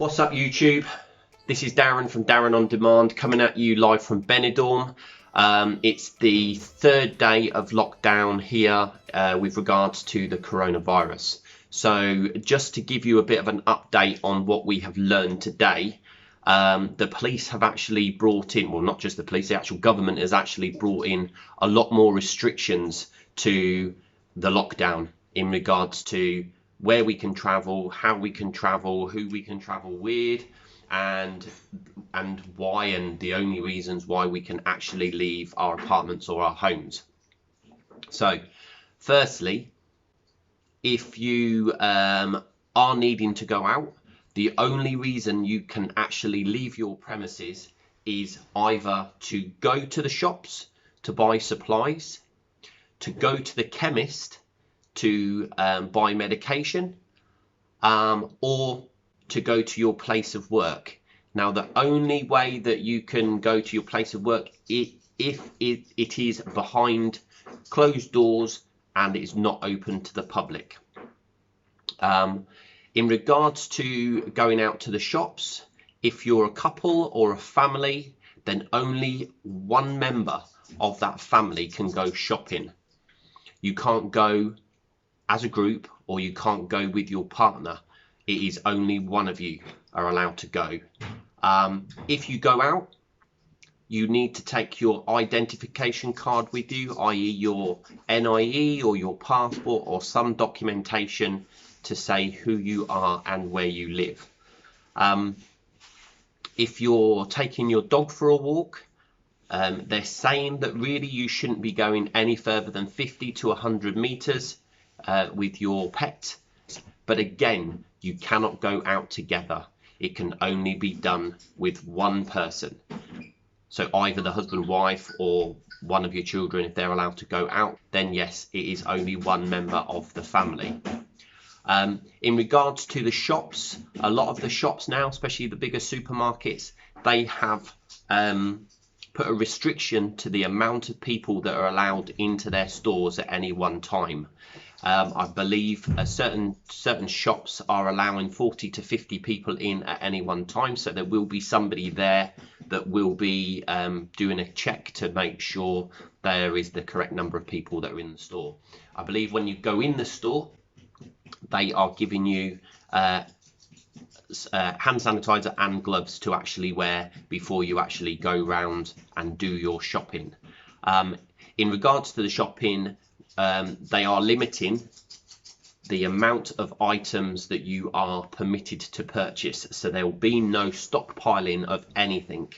What's up YouTube? This is Darren from Darren On Demand coming at you live from Benidorm. It's the third day of lockdown here with regards to the coronavirus. So just to give you a bit of an update on what we have learned today, the police have actually brought in, well not just the police, the actual government has actually brought in a lot more restrictions to the lockdown in regards to where we can travel, how we can travel, who we can travel with, and why, and the only reasons why we can actually leave our apartments or our homes. So firstly, if you are needing to go out, the only reason you can actually leave your premises is either to go to the shops to buy supplies, to go to the chemist to buy medication, or to go to your place of work. Now, the only way that you can go to your place of work if it is behind closed doors and it is not open to the public. In regards to going out to the shops, if you're a couple or a family, then only one member of that family can go shopping. You can't go as a group, or you can't go with your partner. It is only one of you are allowed to go. If you go out, you need to take your identification card with you, i.e. your NIE or your passport or some documentation to say who you are and where you live. If you're taking your dog for a walk, they're saying that really you shouldn't be going any further than 50 to 100 meters with your pet. But again, you cannot go out together. It can only be done with one person. So either the husband, wife, or one of your children, if they're allowed to go out, then yes, it is only one member of the family. In regards to the shops, a lot of the shops now, especially the bigger supermarkets, they have put a restriction to the amount of people that are allowed into their stores at any one time. I believe certain shops are allowing 40 to 50 people in at any one time, so there will be somebody there that will be doing a check to make sure there is the correct number of people that are in the store. I believe when you go in the store, they are giving you hand sanitizer and gloves to actually wear before you actually go round and do your shopping. In regards to the shopping, they are limiting the amount of items that you are permitted to purchase, so there will be no stockpiling of anything.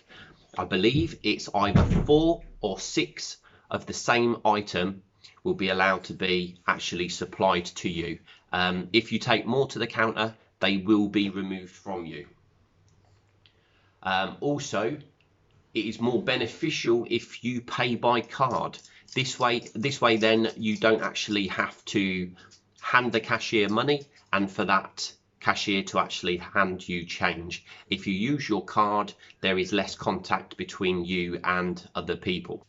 I believe it's either 4 or 6 of the same item will be allowed to be actually supplied to you. If you take more to the counter, they will be removed from you. Also, it is more beneficial if you pay by card. This way then you don't actually have to hand the cashier money and for that cashier to actually hand you change. If you use your card, there is less contact between you and other people.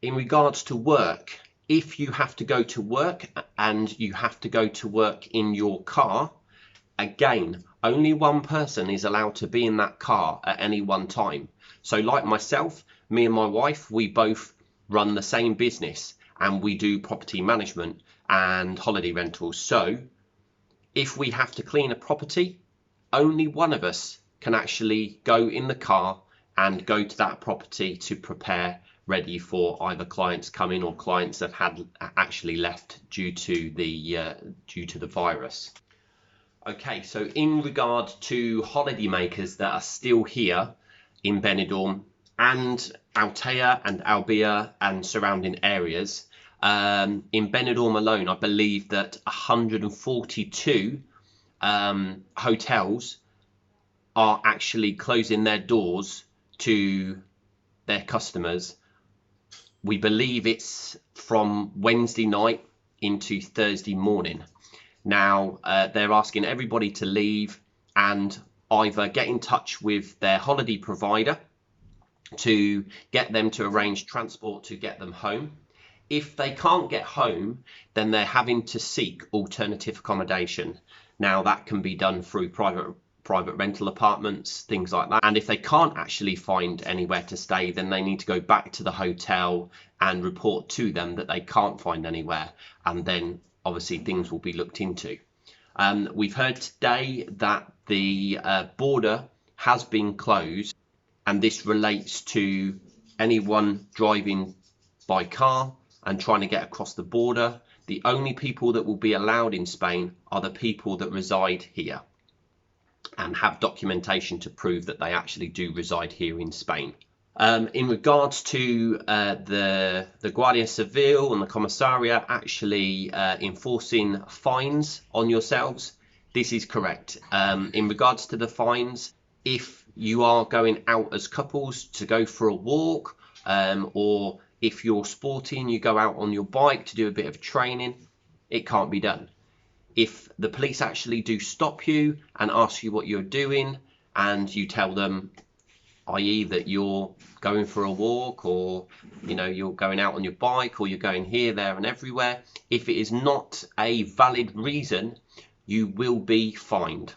In regards to work, if you have to go to work and you have to go to work in your car, again, only one person is allowed to be in that car at any one time. So like myself, me and my wife, we both run the same business and we do property management and holiday rentals. So if we have to clean a property, only one of us can actually go in the car and go to that property to prepare ready for either clients coming or clients that had actually left due to the virus. Okay, so in regard to holidaymakers that are still here in Benidorm and Altea and Albia and surrounding areas, in Benidorm alone, I believe that 142 hotels are actually closing their doors to their customers. We believe it's from Wednesday night into Thursday morning. Now, they're asking everybody to leave and either get in touch with their holiday provider to get them to arrange transport to get them home. If they can't get home, then they're having to seek alternative accommodation. Now that can be done through private rental apartments, things like that. And if they can't actually find anywhere to stay, then they need to go back to the hotel and report to them that they can't find anywhere, and then obviously things will be looked into. We've heard today that the border has been closed, and this relates to anyone driving by car and trying to get across the border. The only people that will be allowed in Spain are the people that reside here and have documentation to prove that they actually do reside here in Spain. In regards to the Guardia Civil and the Commissariat actually enforcing fines on yourselves, this is correct. In regards to the fines, if you are going out as couples to go for a walk, or if you're sporting, you go out on your bike to do a bit of training, it can't be done. If the police actually do stop you and ask you what you're doing, and you tell them, i.e. that you're going for a walk, or you're going out on your bike, or you're going here, there and everywhere, if it is not a valid reason, you will be fined,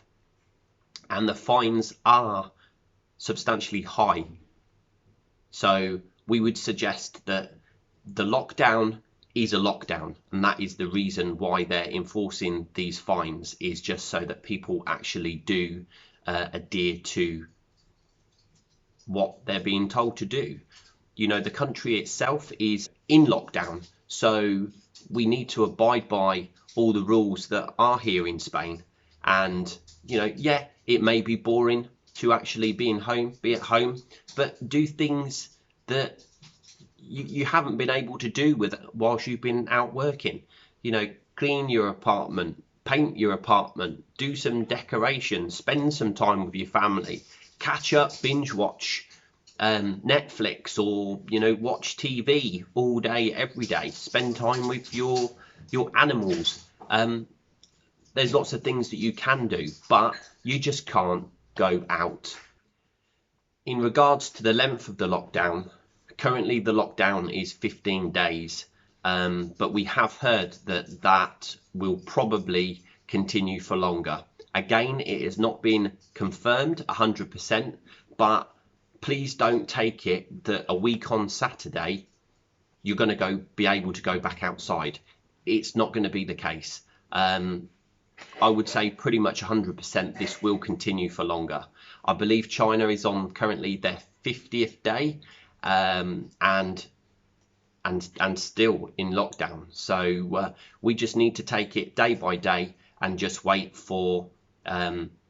and the fines are substantially high. So we would suggest that the lockdown is a lockdown, and that is the reason why they're enforcing these fines, is just so that people actually do adhere to what they're being told to do. The country itself is in lockdown, so we need to abide by all the rules that are here in Spain. And yeah, it may be boring to actually be at home, but do things that you haven't been able to do whilst you've been out working. Clean your apartment, paint your apartment, do some decorations, spend some time with your family, catch up, binge watch Netflix, or watch TV all day, every day. Spend time with your animals. There's lots of things that you can do, but you just can't go out. In regards to the length of the lockdown, currently the lockdown is 15 days, but we have heard that will probably continue for longer. Again, it has not been confirmed 100%, but please don't take it that a week on Saturday you're going to be able to go back outside. It's not going to be the case. I would say pretty much 100% this will continue for longer. I believe China is on currently their 50th day, and still in lockdown. So we just need to take it day by day and just wait for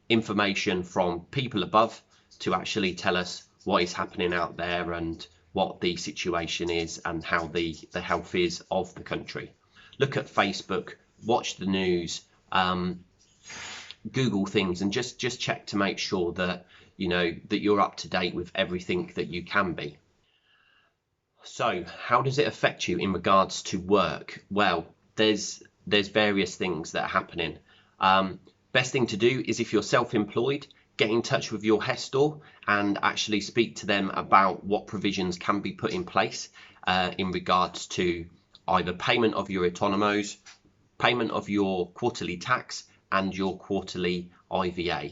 information from people above to actually tell us what is happening out there and what the situation is and how the health is of the country. Look at Facebook, watch the news, Google things, and just check to make sure that that you're up to date with everything that you can be. So how does it affect you in regards to work? Well, there's various things that are happening. Best thing to do is, if you're self-employed, get in touch with your gestor and actually speak to them about what provisions can be put in place in regards to either payment of your autónomos, payment of your quarterly tax and your quarterly IVA.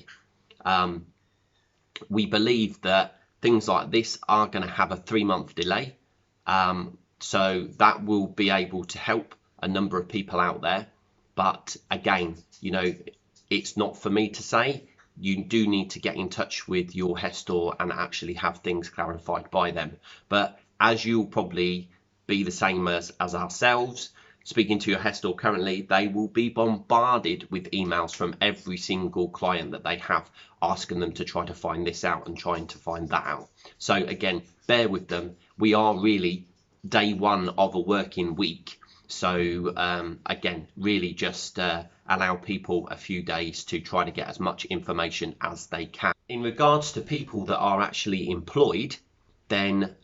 We believe that things like this are going to have a 3-month delay, so that will be able to help a number of people out there. But again, it's not for me to say. You do need to get in touch with your gestor and actually have things clarified by them. But as you'll probably be the same as ourselves, speaking to your gestor currently, they will be bombarded with emails from every single client that they have, asking them to try to find this out and trying to find that out. So again, bear with them. We are really day one of a working week. So again, really just allow people a few days to try to get as much information as they can. In regards to people that are actually employed, then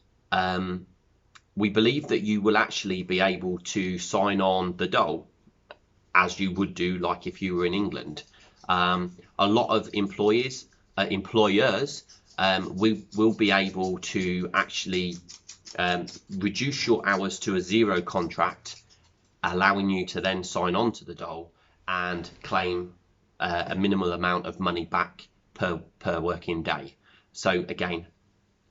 we believe that you will actually be able to sign on the dole as you would do like if you were in England. A lot of employers will be able to actually reduce your hours to a 0 contract, allowing you to then sign on to the dole and claim a minimal amount of money back per working day. So again,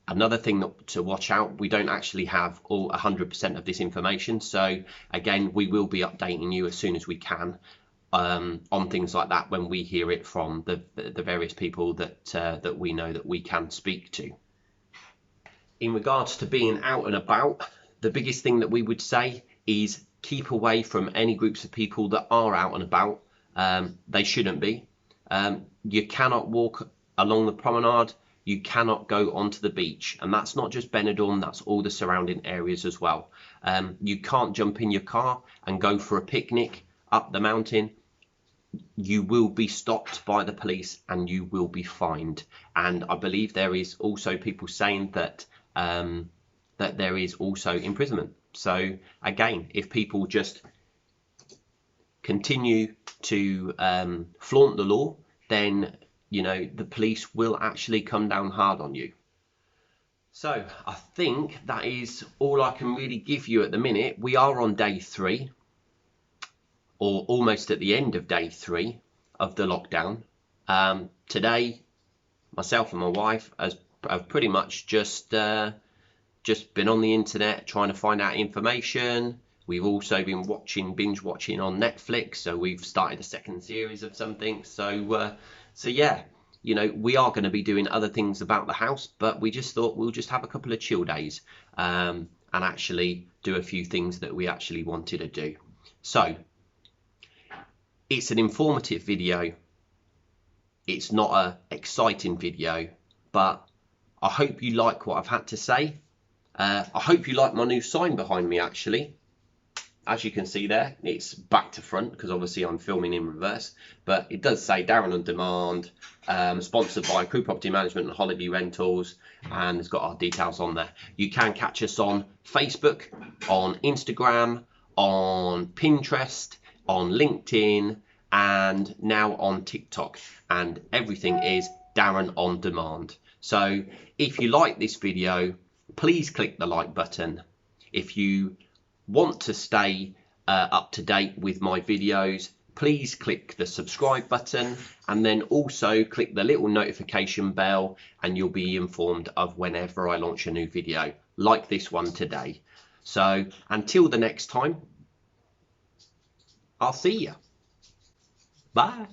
another thing to watch out, we don't actually have all 100% of this information. So again, we will be updating you as soon as we can on things like that when we hear it from the various people that we know that we can speak to. In regards to being out and about, the biggest thing that we would say is keep away from any groups of people that are out and about. They shouldn't be. You cannot walk along the promenade. You cannot go onto the beach, and that's not just Benidorm, that's all the surrounding areas as well. You can't jump in your car and go for a picnic up the mountain. You will be stopped by the police and you will be fined. And I believe there is also people saying that that there is also imprisonment. So again, if people just continue to flaunt the law, then you know the police will actually come down hard on you. So I think that is all I can really give you at the minute. We are on day 3, or almost at the end of day 3 of the lockdown. Today, myself and my wife have pretty much just been on the internet trying to find out information. We've also been binge watching on Netflix, so we've started a second series of something. So yeah, you know, we are going to be doing other things about the house, but we just thought we'll just have a couple of chill days and actually do a few things that we actually wanted to do. So it's an informative video. It's not an exciting video, but I hope you like what I've had to say. I hope you like my new sign behind me, actually. As you can see there, it's back to front because obviously I'm filming in reverse, but it does say Darren on Demand, sponsored by Crew Property Management and Holiday Rentals, and it's got our details on there. You can catch us on Facebook, on Instagram, on Pinterest, on LinkedIn, and now on TikTok, and everything is Darren on Demand. So if you like this video, please click the like button. If you want to stay up to date with my videos, please click the subscribe button, and then also click the little notification bell, and you'll be informed of whenever I launch a new video like this one today. So until the next time, I'll see you. Bye.